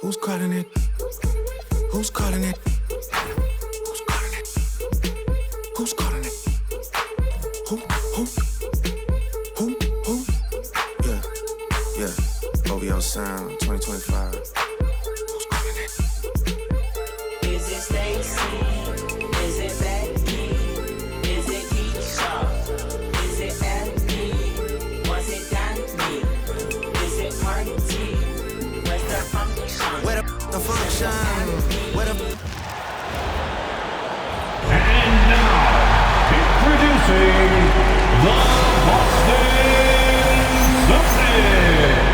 Who's calling it? Who's calling it? Who's calling it? Who's calling it? Who? Yeah, yeah. OVO Sound 2025. Who's calling it? Is it Stacy? Is it Becky? Is it Keisha? Is it Effie? Was it Danny? Is it Party? Where's the function? Where the function? Where the... And now, introducing the Boston Celtics.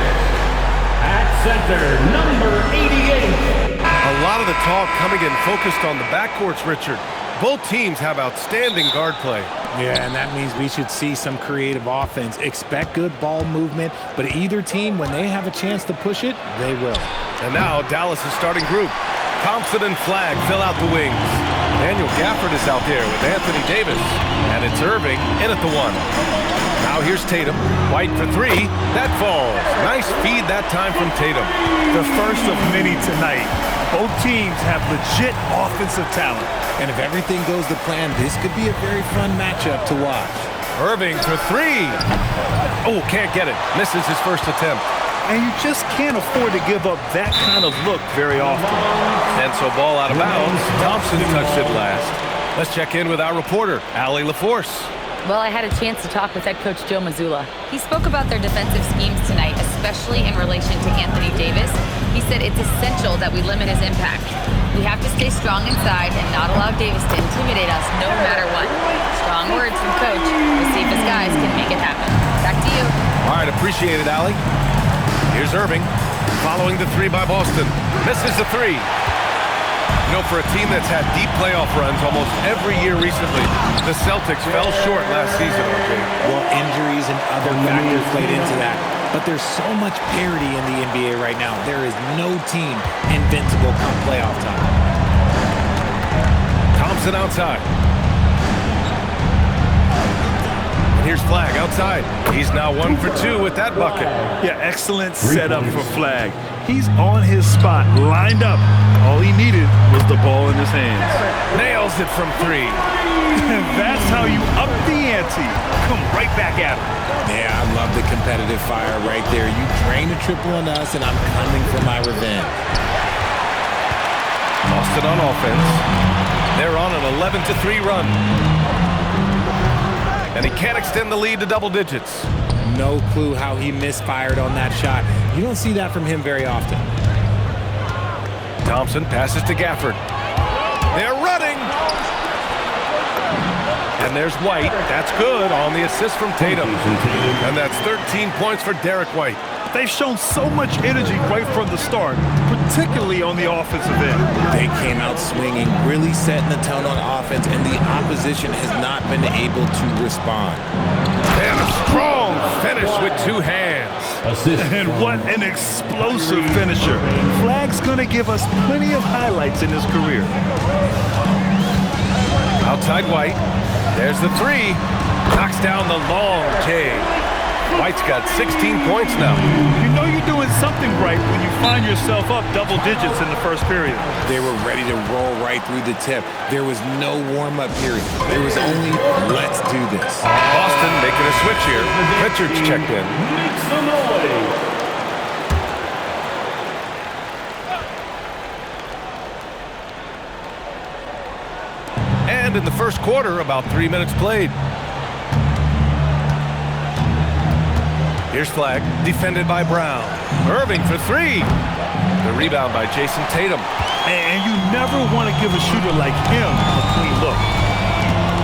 At center, number 88. A lot of the talk coming in focused on the backcourts, Richard. Both teams have outstanding guard play. Yeah, and that means we should see some creative offense. Expect good ball movement, but either team, when they have a chance to push it, they will. And now Dallas' starting group. Thompson and Flagg fill out the wings. Daniel Gafford is out there with Anthony Davis. And it's Irving in at the one. Now here's Tatum. White for three. That falls. Nice feed that time from Tatum. The first of many tonight. Both teams have legit offensive talent. And if everything goes to plan, this could be a very fun matchup to watch. Irving for three. Oh, can't get it. Misses his first attempt. And you just can't afford to give up that kind of look very often. And so ball out of bounds. Thompson touched it last. Let's check in with our reporter, Allie LaForce. Well, I had a chance to talk with head coach Joe Mazzulla. He spoke about their defensive schemes tonight, especially in relation to Anthony Davis. He said it's essential that we limit his impact. We have to stay strong inside and not allow Davis to intimidate us no matter what. Strong words from coach. We'll see if his guys can make it happen. Back to you. All right, appreciate it, Allie. Here's Irving, following the three by Boston. Misses the three. You know, for a team that's had deep playoff runs almost every year recently, the Celtics fell short last season. Well, injuries and other factors played into that. But there's so much parity in the NBA right now. There is no team invincible come playoff time. Thompson outside. Here's Flagg outside. He's now 1 for 2 with that bucket. Yeah, excellent setup for Flagg. He's on his spot, lined up. All he needed was the ball in his hands. Nails it from three. And that's how you up the ante. Come right back at him. Yeah, I love the competitive fire right there. You drain a triple on us, and I'm coming for my revenge. Boston on offense. They're on an 11-3 run. And he can't extend the lead to double digits. No clue how he misfired on that shot. You don't see that from him very often. Thompson passes to Gafford. They're running. And there's White. That's good on the assist from Tatum. And that's 13 points for Derek White. They've shown so much energy right from the start, particularly on the offensive end. They came out swinging, really setting the tone on offense, and the opposition has not been able to respond. And a strong finish with two hands. And what an explosive finisher. Flagg's going to give us plenty of highlights in his career. Outside White. There's the three. Knocks down the long J. White's got 16 points now. You know you're doing something right when you find yourself up double digits in the first period. They were ready to roll right through the tip. There was no warm-up period. There was only, let's do this. Boston making a switch here. Richards checked in. Make some noise. And in the first quarter, about 3 minutes played. Here's Flagg, defended by Brown. Irving for three. The rebound by Jason Tatum. And you never want to give a shooter like him a clean look.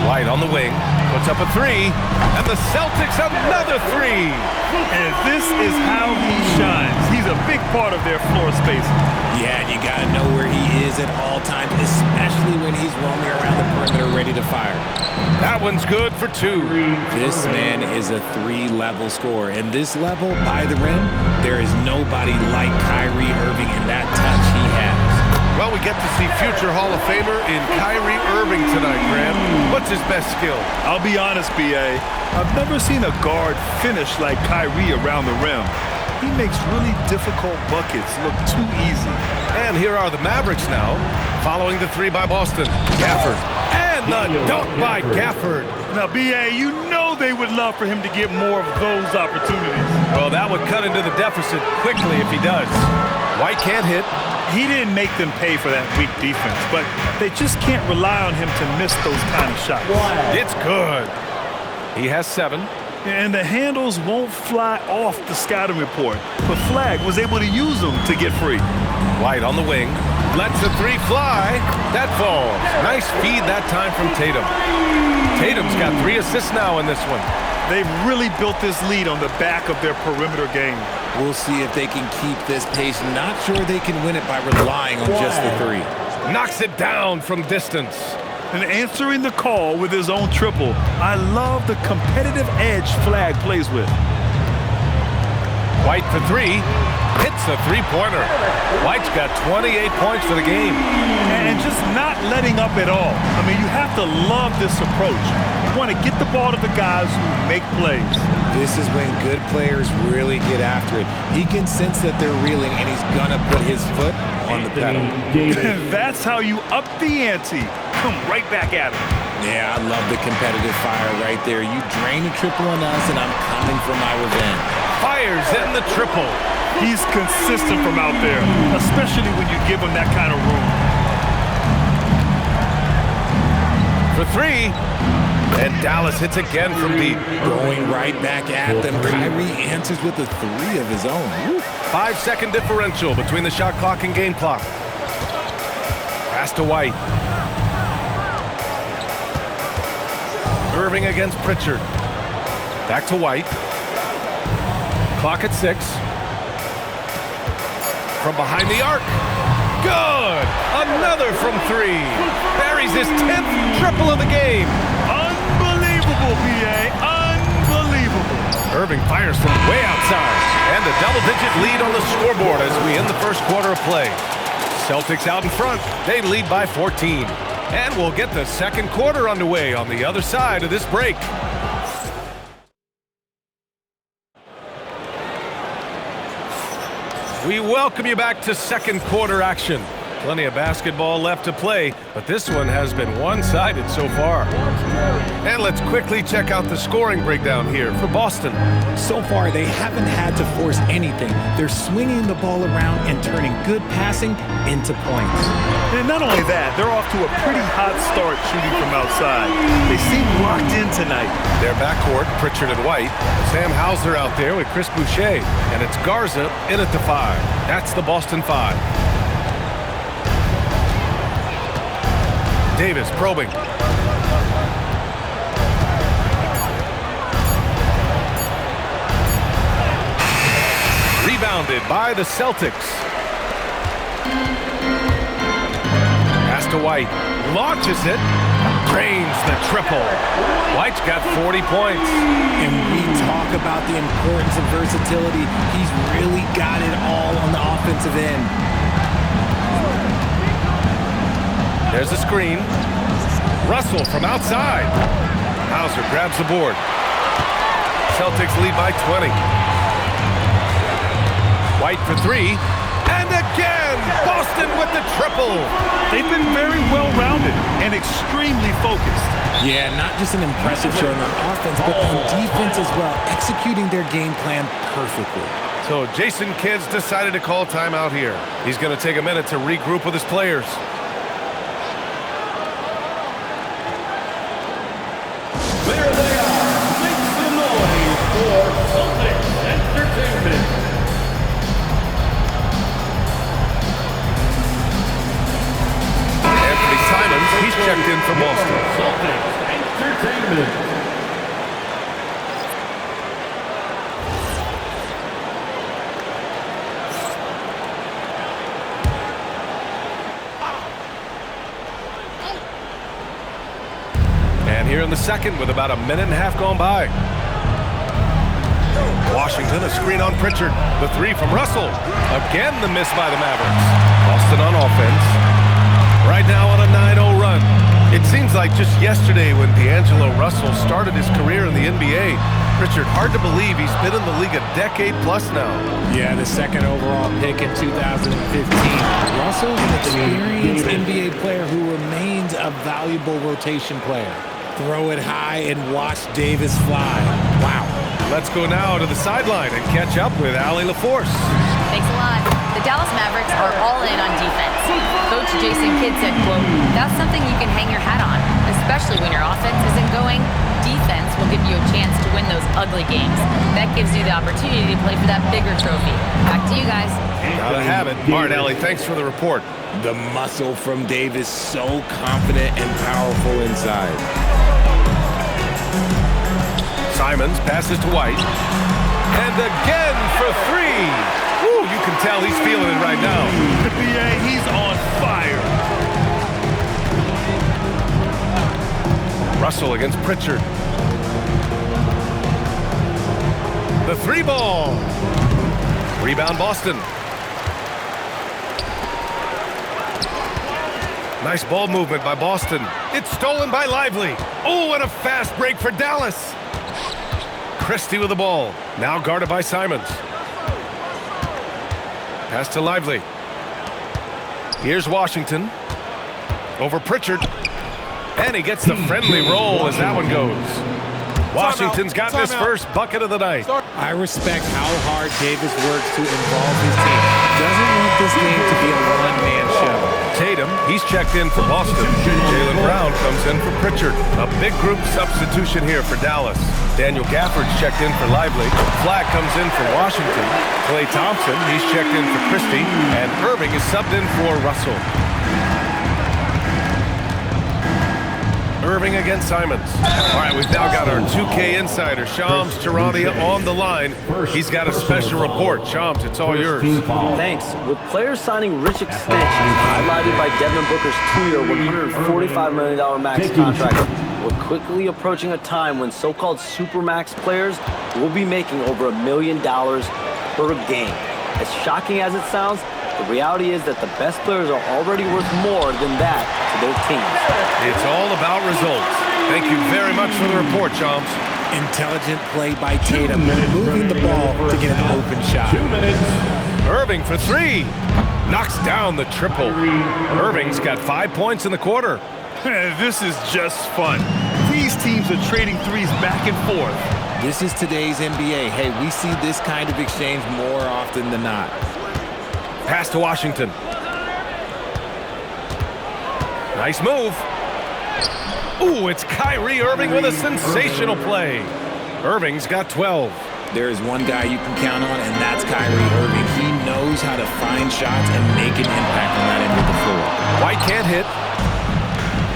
White on the wing, puts up a three, and the Celtics another three. And this is how he shines. He's a big part of their floor space. Yeah, and you got to know where he is at all times, especially when he's roaming around the perimeter ready to fire. That one's good for two. This man is a three-level scorer. And this level, by the rim, there is nobody like Kyrie Irving in that touch he has. Well, we get to see future Hall of Famer in Kyrie Irving tonight, Graham. What's his best skill? I'll be honest, B.A. I've never seen a guard finish like Kyrie around the rim. He makes really difficult buckets look too easy. And here are the Mavericks now, following the three by Boston. Gafford. And the dunk by Gafford. Now, B.A., you know they would love for him to get more of those opportunities. Well, that would cut into the deficit quickly if he does. White can't hit. He didn't make them pay for that weak defense, but they just can't rely on him to miss those kind of shots. It's good. He has 7. And the handles won't fly off the scouting report, but Flagg was able to use them to get free. White on the wing. Lets the 3 fly. That falls. Nice feed that time from Tatum. Tatum's got 3 assists now in this one. They've really built this lead on the back of their perimeter game. We'll see if they can keep this pace. Not sure they can win it by relying on just the 3. Knocks it down from distance. And answering the call with his own triple. I love the competitive edge Flagg plays with. White for 3. Hits a 3-pointer. White's got 28 points for the game. And just not letting up at all. I mean, you have to love this approach. You want to get the ball to the guys who make plays. This is when good players really get after it. He can sense that they're reeling, and he's going to put his foot on the pedal. That's how you up the ante. Come right back at him. Yeah, I love the competitive fire right there. You drain a triple on us, and I'm coming for my revenge. Fires in the triple. He's consistent from out there, especially when you give him that kind of room. For 3. And Dallas hits again from deep. Going right back at them. Kyrie answers with a 3 of his own. 5-second differential between the shot clock and game clock. Pass to White. Irving against Pritchard. Back to White. Clock at 6. From behind the arc. Good! Another from 3. Buries his 10th triple of the game. Unbelievable, B.A. Unbelievable. Irving fires from way outside. And a double-digit lead on the scoreboard as we end the first quarter of play. Celtics out in front. They lead by 14. And we'll get the second quarter underway on the other side of this break. We welcome you back to second quarter action. Plenty of basketball left to play, but this one has been one-sided so far. And let's quickly check out the scoring breakdown here for Boston. So far, they haven't had to force anything. They're swinging the ball around and turning good passing into points. And not only that, they're off to a pretty hot start shooting from outside. They seem locked in tonight. Their backcourt, Pritchard and White. Sam Hauser out there with Chris Boucher. And it's Garza in at the 5. That's the Boston 5. Davis probing. Rebounded by the Celtics. Pass to White. Launches it. Drains the triple. White's got 40 points. And we talk about the importance of versatility. He's really got it all on the offensive end. There's a screen. Russell from outside. Hauser grabs the board. Celtics lead by 20. White for 3. And again, Boston with the triple. They've been very well-rounded and extremely focused. Yeah, not just an impressive showing on offense, but on defense as well, executing their game plan perfectly. So Jason Kidd's decided to call timeout here. He's going to take a minute to regroup with his players. There they are. Make some noise for Celtics Entertainment. Anthony Simons, he's checked in for Boston. Celtics Entertainment. And here in the second with about a minute and a half gone by. Washington, a screen on Pritchard. The 3 from Russell. Again, the miss by the Mavericks. Boston on offense. Right now on a 9-0 run. It seems like just yesterday when D'Angelo Russell started his career in the NBA. Richard, hard to believe he's been in the league a decade plus now. Yeah, the second overall pick in 2015. Russell's an experienced NBA player who remains a valuable rotation player. Throw it high and watch Davis fly. Wow. Let's go now to the sideline and catch up with Allie LaForce. Thanks a lot. The Dallas Mavericks are all in on defense. Coach Jason Kidd said, quote, "That's something you can hang your hat on, especially when your offense isn't going. Defense will give you a chance to win those ugly games. That gives you the opportunity to play for that bigger trophy." Back to you guys. Gotta have it. All right, Allie, thanks for the report. The muscle from Davis, so confident and powerful inside. Simons passes to White. And again for three. Woo, you can tell he's feeling it right now. BA, he's on fire. Russell against Pritchard. The three ball. Rebound Boston. Nice ball movement by Boston. It's stolen by Lively. Oh, and a fast break for Dallas. Christie with the ball. Now guarded by Simons. Pass to Lively. Here's Washington. Over Pritchard. And he gets the friendly roll as that one goes. Washington's got his first bucket of the night. I respect how hard Davis works to involve his team. Doesn't want this game to be a one-man show. Tatum, he's checked in for Boston. Jaylen Brown comes in for Pritchard. A big group substitution here for Dallas. Daniel Gafford's checked in for Lively. Flag comes in for Washington. Klay Thompson, he's checked in for Christie. And Irving is subbed in for Russell. Irving against Simons. All right, we've now got our 2K insider, Shams Charania, on the line. He's got a special report. Shams, it's all yours. Thanks. With players signing rich extensions highlighted by Devin Booker's 2-year, $145 million max contract, we're quickly approaching a time when so-called supermax players will be making over $1 million per game. As shocking as it sounds, the reality is that the best players are already worth more than that to their teams. It's all about results. Thank you very much for the report, Shams. Intelligent play by Tatum, moving the ball to get an open shot. Irving for three. Knocks down the triple. Irving's got 5 points in the quarter. This is just fun. These teams are trading threes back and forth. This is today's NBA. Hey, we see this kind of exchange more often than not. Pass to Washington. Nice move. Ooh, it's Kyrie Irving with a sensational play. Irving's got 12. There is one guy you can count on, and that's Kyrie Irving. He knows how to find shots and make an impact on that end of the floor. White can't hit.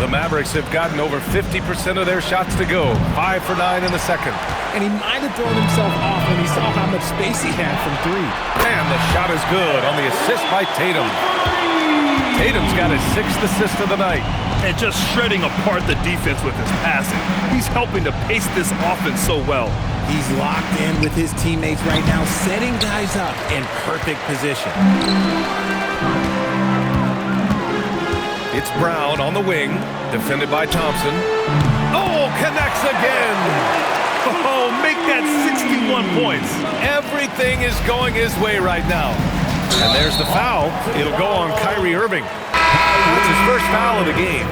The Mavericks have gotten over 50% of their shots to go. 5 for 9 in the second. And he might have thrown himself off when he saw how much space he had from three. And the shot is good on the assist by Tatum. Tatum's got his 6th assist of the night. And just shredding apart the defense with his passing. He's helping to pace this offense so well. He's locked in with his teammates right now, setting guys up in perfect position. It's Brown on the wing, defended by Thompson. Oh, connects again! Oh, make that 61 points. Everything is going his way right now. And there's the foul. It'll go on Kyrie Irving. That's his first foul of the game.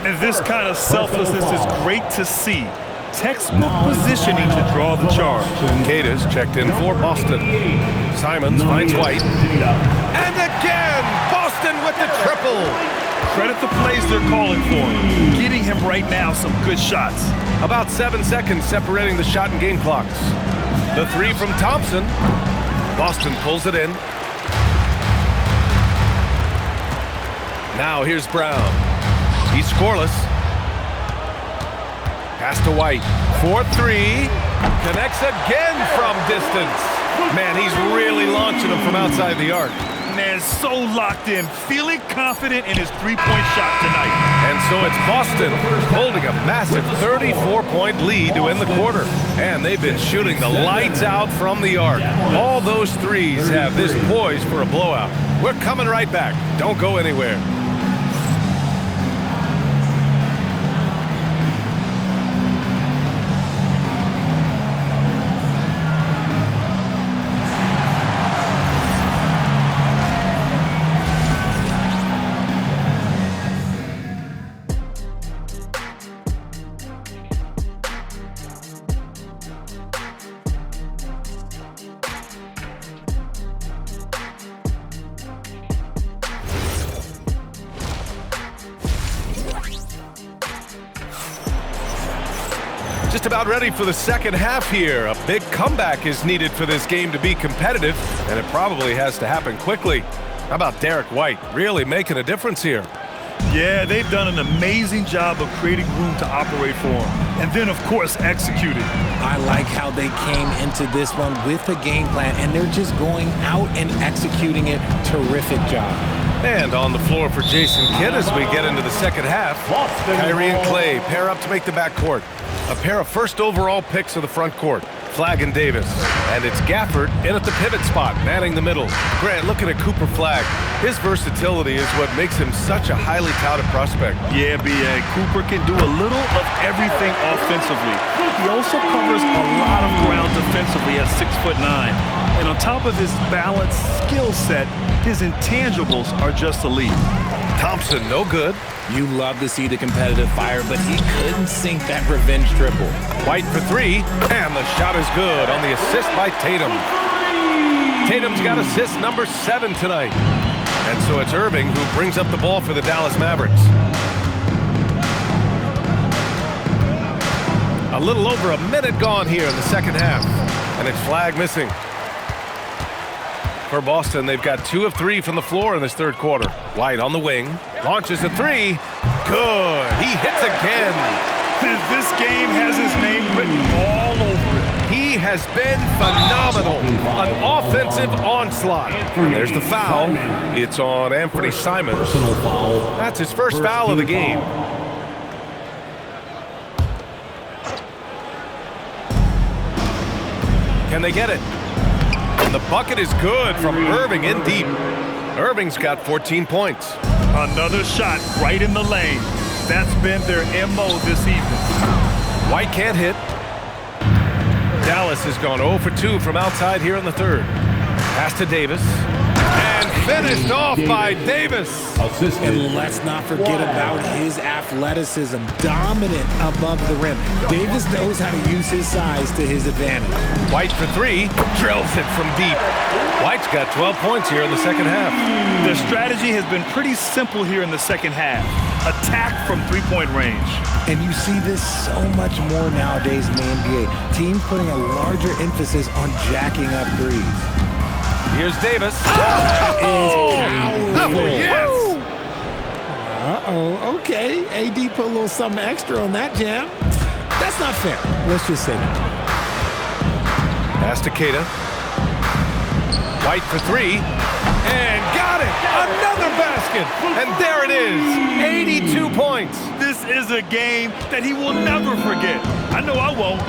And this kind of selflessness is great to see. Textbook positioning to draw the charge. Cada's checked in for Boston. Simons finds White. And again, Boston with the triple. Credit the plays they're calling for. Getting him right now some good shots. About 7 seconds separating the shot and game clocks. The three from Thompson. Boston pulls it in. Now here's Brown. He's scoreless. Pass to White. 4-3. Connects again from distance. Man, he's really launching them from outside the arc. Man, so locked in, feeling confident in his three-point shot tonight. And so it's Boston holding a massive 34-point lead to end the quarter. And they've been shooting the lights out from the arc. All those threes have this poised for a blowout. We're coming right back. Don't go anywhere. Just about ready for the second half here. A big comeback is needed for this game to be competitive, and it probably has to happen quickly. How about Derek White really making a difference here? Yeah, they've done an amazing job of creating room to operate for him. And then, of course, executing. I like how they came into this one with a game plan, and they're just going out and executing it. Terrific job. And on the floor for Jason Kidd as we get into the second half. Kyrie and Clay pair up to make the backcourt. A pair of first overall picks of the front court. Flagg and Davis. And it's Gafford in at the pivot spot, manning the middle. Grant, looking at Cooper Flagg. His versatility is what makes him such a highly touted prospect. Yeah, B.A. Cooper can do a little of everything offensively. He also covers a lot of ground defensively at 6'9". And on top of his balanced skill set, his intangibles are just elite. Thompson, no good. You love to see the competitive fire, but he couldn't sink that revenge triple. White for three, and the shot is good on the assist by Tatum. Tatum's got assist number 7 tonight. And so it's Irving who brings up the ball for the Dallas Mavericks. A little over a minute gone here in the second half, and it's Flagg missing. For Boston, they've got 2 of 3 from the floor in this third quarter. White on the wing, launches a 3. Good, he hits again. This game has his name written all over it. He has been phenomenal. An offensive onslaught. And there's the foul. It's on Anthony Simons. That's his first foul of the game. Can they get it? And the bucket is good from Irving in deep. Irving's got 14 points. Another shot right in the lane. That's been their MO this evening. White can't hit. Dallas has gone 0 for 2 from outside here in the third. Pass to Davis. And finished off by Davis. And let's not forget about his athleticism. Dominant above the rim. Davis knows how to use his size to his advantage. White for 3. Drills it from deep. White's got 12 points here in the second half. Their strategy has been pretty simple here in the second half. Attack from three-point range. And you see this so much more nowadays in the NBA. Teams putting a larger emphasis on jacking up threes. Here's Davis. Yes! Uh-oh, okay. AD put a little something extra on that jam. That's not fair. Let's just say that. Pass to Queta. White for 3. And got it! Another basket! And there it is! 82 points! This is a game that he will never forget. I know I won't.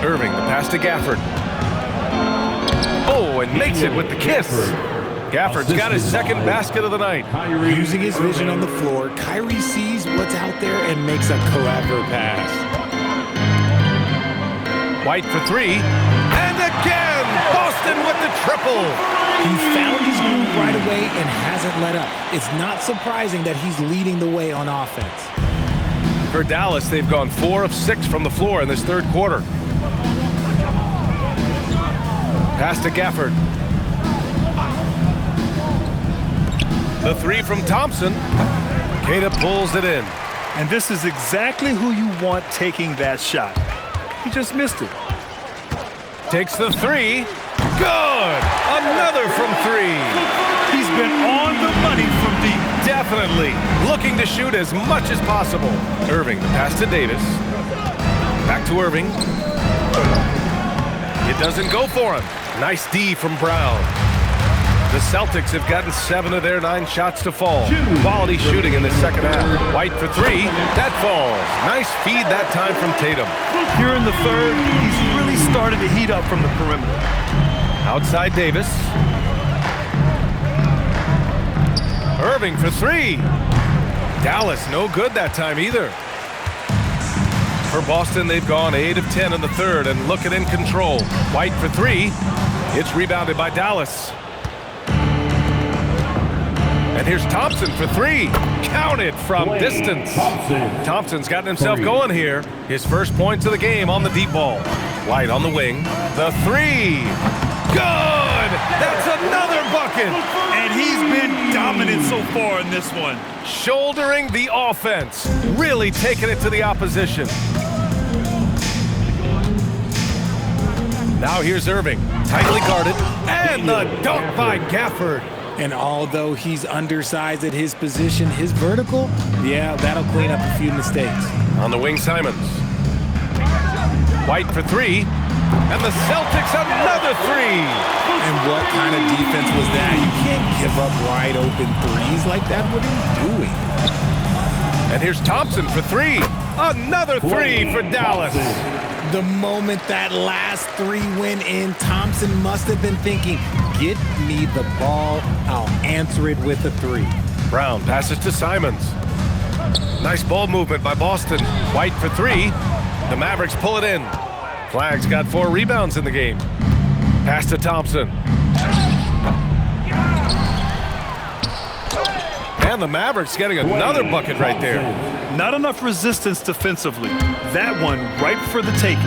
Irving, the pass to Gafford. Oh, and makes it with the kiss. Gafford's got his second basket of the night. Using his vision on the floor, Kyrie sees what's out there and makes a clever pass. White for 3. And again! Boston with the triple! He found his groove right away and hasn't let up. It's not surprising that he's leading the way on offense. For Dallas, they've gone 4 of 6 from the floor in this third quarter. Pass to Gafford. The 3 from Thompson. Queta pulls it in. And this is exactly who you want taking that shot. He just missed it. Takes the 3. Good! Another from 3. He's been on the money from deep. Definitely looking to shoot as much as possible. Irving, the pass to Davis. Back to Irving. It doesn't go for him. Nice D from Brown. The Celtics have gotten 7 of their 9 shots to fall. Quality shooting in the second half. White for 3. That falls. Nice feed that time from Tatum. Here in the third, he's really started to heat up from the perimeter. Outside Davis. Irving for 3. Dallas no good that time either. For Boston, they've gone 8 of 10 in the third and looking in control. White for 3. It's rebounded by Dallas. And here's Thompson for 3. Counted from distance. Thompson's gotten himself going here. His first points of the game on the deep ball. White on the wing. The 3. Good! That's another bucket! And he's been dominant so far in this one. Shouldering the offense. Really taking it to the opposition. Now here's Irving, tightly guarded, and the dunk by Gafford. And although he's undersized at his position, his vertical, yeah, that'll clean up a few mistakes. On the wing, Simons. White for three, and the Celtics another three. And what kind of defense was that? You can't give up wide open threes like that. What are you doing? And here's Thompson for three. Another three for Dallas. The moment that last three went in, Thompson must have been thinking, get me the ball, I'll answer it with a three. Brown passes to Simons. Nice ball movement by Boston. White for three. The Mavericks pull it in. Flagg's got 4 rebounds in the game. Pass to Thompson. And the Mavericks getting another bucket right there. Not enough resistance defensively. That one ripe for the taking.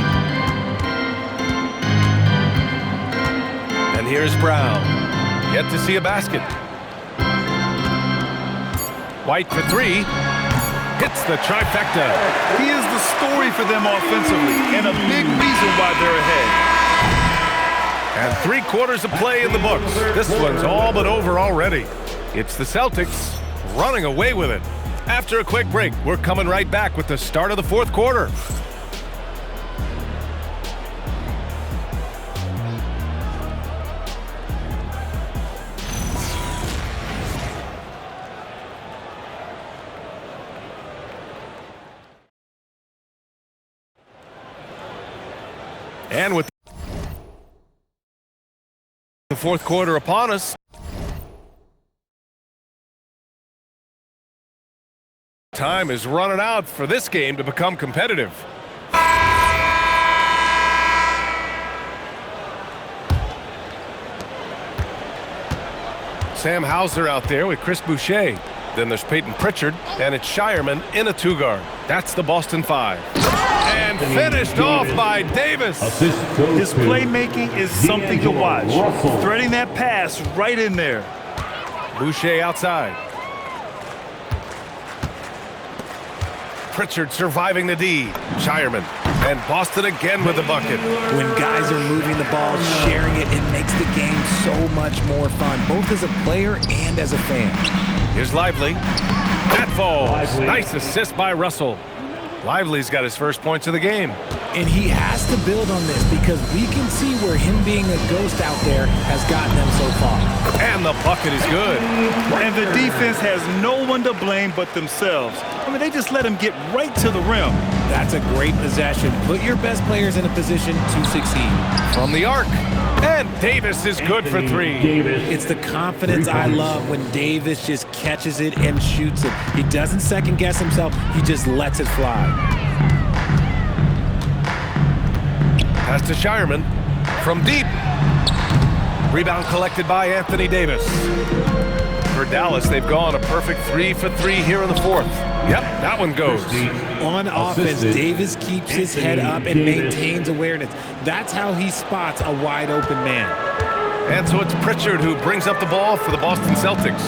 And here's Brown. Yet to see a basket. White for three. Hits the trifecta. He is the story for them offensively and a big reason why they're ahead. And 3/4 of play in the books. This one's all but over already. It's the Celtics running away with it. After a quick break, we're coming right back with the start of the 4th quarter. And with the 4th quarter upon us, time is running out for this game to become competitive. Sam Hauser out there with Chris Boucher. Then there's Peyton Pritchard, and it's Shireman in a 2-guard. That's the Boston 5. And finished off by Davis. His playmaking is something to watch. Threading that pass right in there. Boucher outside. Pritchard surviving the D. Shireman. And Boston again with the bucket. When guys are moving the ball, sharing it, it makes the game so much more fun, both as a player and as a fan. Here's Lively. That falls. Nice assist by Russell. Lively's got his first points of the game. And he has to build on this because we can see where him being a ghost out there has gotten them so far. And the bucket is good. And the defense has no one to blame but themselves. I mean, they just let him get right to the rim. That's a great possession. Put your best players in a position to succeed. From the arc. And Davis is good for three. It's the confidence I love when Davis just catches it and shoots it. He doesn't second guess himself. He just lets it fly. Pass to Shireman from deep. Rebound collected by Anthony Davis. For Dallas, they've gone a perfect 3 for 3 here in the 4th. Yep, that one goes. On offense, Davis keeps his head up and maintains awareness. That's how he spots a wide open man. And so it's Pritchard who brings up the ball for the Boston Celtics.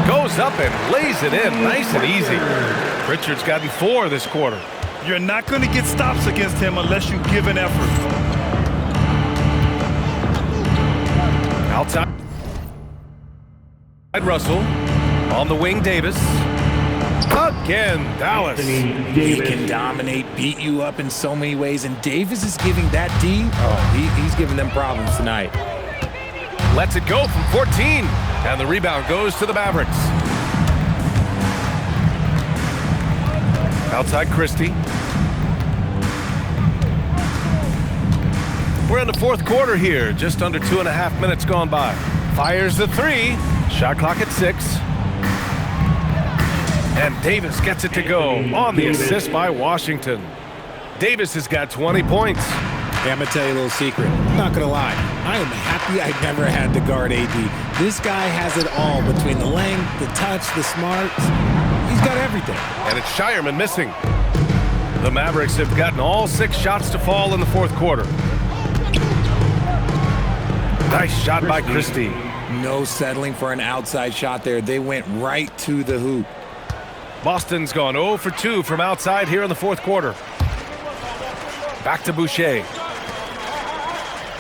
Goes up and lays it in nice and easy. Pritchard's gotten 4 this quarter. You're not going to get stops against him unless you give an effort. Outside Russell. On the wing, Davis. Again, Dallas. He can dominate, beat you up in so many ways, and Davis is giving that D, he's giving them problems tonight. Lets it go from 14, and the rebound goes to the Mavericks. Outside Christie. We're in the 4th quarter here, just under 2.5 minutes gone by. Fires the 3, shot clock at 6. And Davis gets it to go on the assist by Washington. Davis has got 20 points. Hey, I'm going to tell you a little secret. I'm not going to lie. I am happy I never had to guard AD. This guy has it all between the length, the touch, the smarts. He's got everything. And it's Shireman missing. The Mavericks have gotten all 6 shots to fall in the 4th quarter. Nice shot by Christie. No settling for an outside shot there. They went right to the hoop. Boston's gone 0 for 2 from outside here in the 4th quarter. Back to Boucher.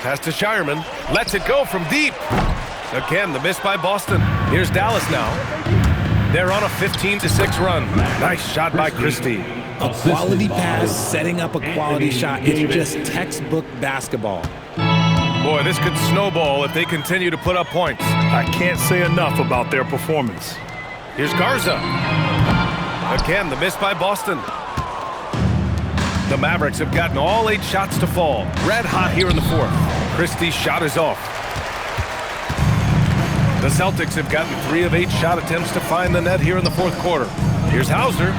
Pass to Shireman. Lets it go from deep. Again, the miss by Boston. Here's Dallas now. They're on a 15-6 run. Nice shot by Christie. A quality pass, setting up a quality shot. It's just textbook basketball. Boy, this could snowball if they continue to put up points. I can't say enough about their performance. Here's Garza. Again, the miss by Boston. The Mavericks have gotten all 8 shots to fall. Red hot here in the fourth. Christie's shot is off. The Celtics have gotten 3 of 8 shot attempts to find the net here in the fourth quarter. Here's Hauser.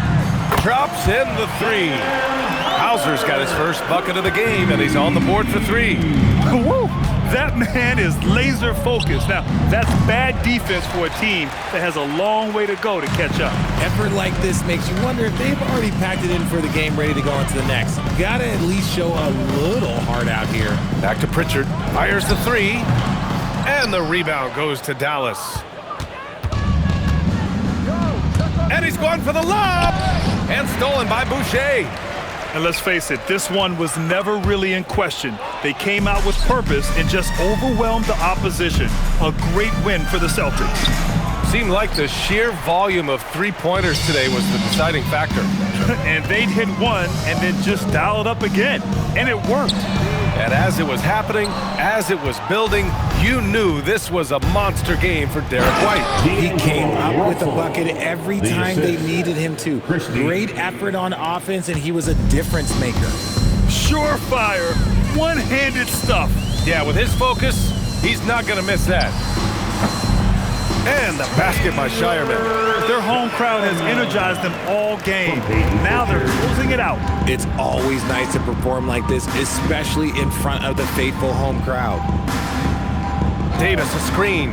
Drops in the 3. Hauser's got his first bucket of the game, and he's on the board for 3. Woo! That man is laser focused. Now, that's bad defense for a team that has a long way to go to catch up. Effort like this makes you wonder if they've already packed it in for the game, ready to go into the next. Gotta at least show a little heart out here. Back to Pritchard. Fires the 3. And the rebound goes to Dallas. And he's going for the lob. And stolen by Boucher. And let's face it, this one was never really in question. They came out with purpose and just overwhelmed the opposition. A great win for the Celtics. Seemed like the sheer volume of three-pointers today was the deciding factor. And they'd hit one and then just dial it up again. And it worked. And as it was happening, as it was building, you knew this was a monster game for Derek White. He came up with a bucket every time they needed him to. Great effort on offense, and he was a difference maker. Surefire, one-handed stuff. Yeah, with his focus, he's not going to miss that. And the basket by Shireman. Their home crowd has energized them all game. Now they're closing it out. It's always nice to perform like this, especially in front of the faithful home crowd. Davis a screen.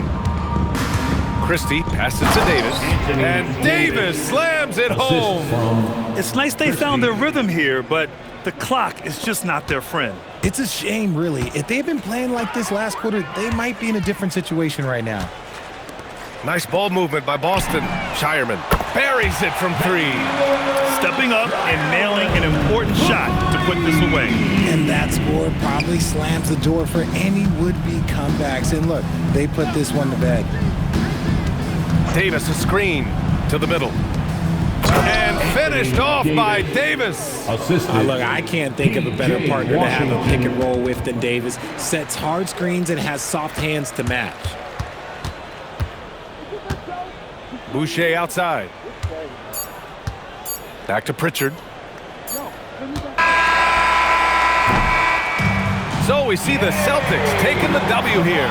Christie passes to Davis. And Davis slams it home. It's nice they found their rhythm here, but the clock is just not their friend. It's a shame, really. If they've been playing like this last quarter, they might be in a different situation right now. Nice ball movement by Boston. Shireman buries it from 3. Stepping up and nailing an important shot to put this away. And that score probably slams the door for any would-be comebacks. And look, they put this one to bed. Davis a screen to the middle. And finished off by Davis. Look, I can't think of a better partner to have a pick and roll with than Davis. Sets hard screens and has soft hands to match. Boucher outside. Back to Pritchard. So we see the Celtics taking the W here.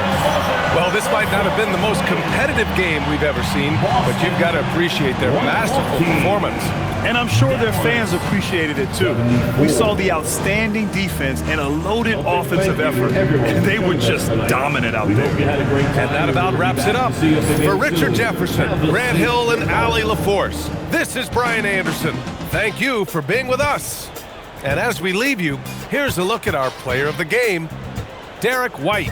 Well, this might not have been the most competitive game we've ever seen, but you've got to appreciate their masterful performance. And I'm sure their fans appreciated it too. We saw the outstanding defense and a loaded offensive effort. And they were just dominant out there. And that about wraps it up. For Richard Jefferson, Grant Hill, and Allie LaForce, this is Brian Anderson. Thank you for being with us. And as we leave you, here's a look at our player of the game, Derek White.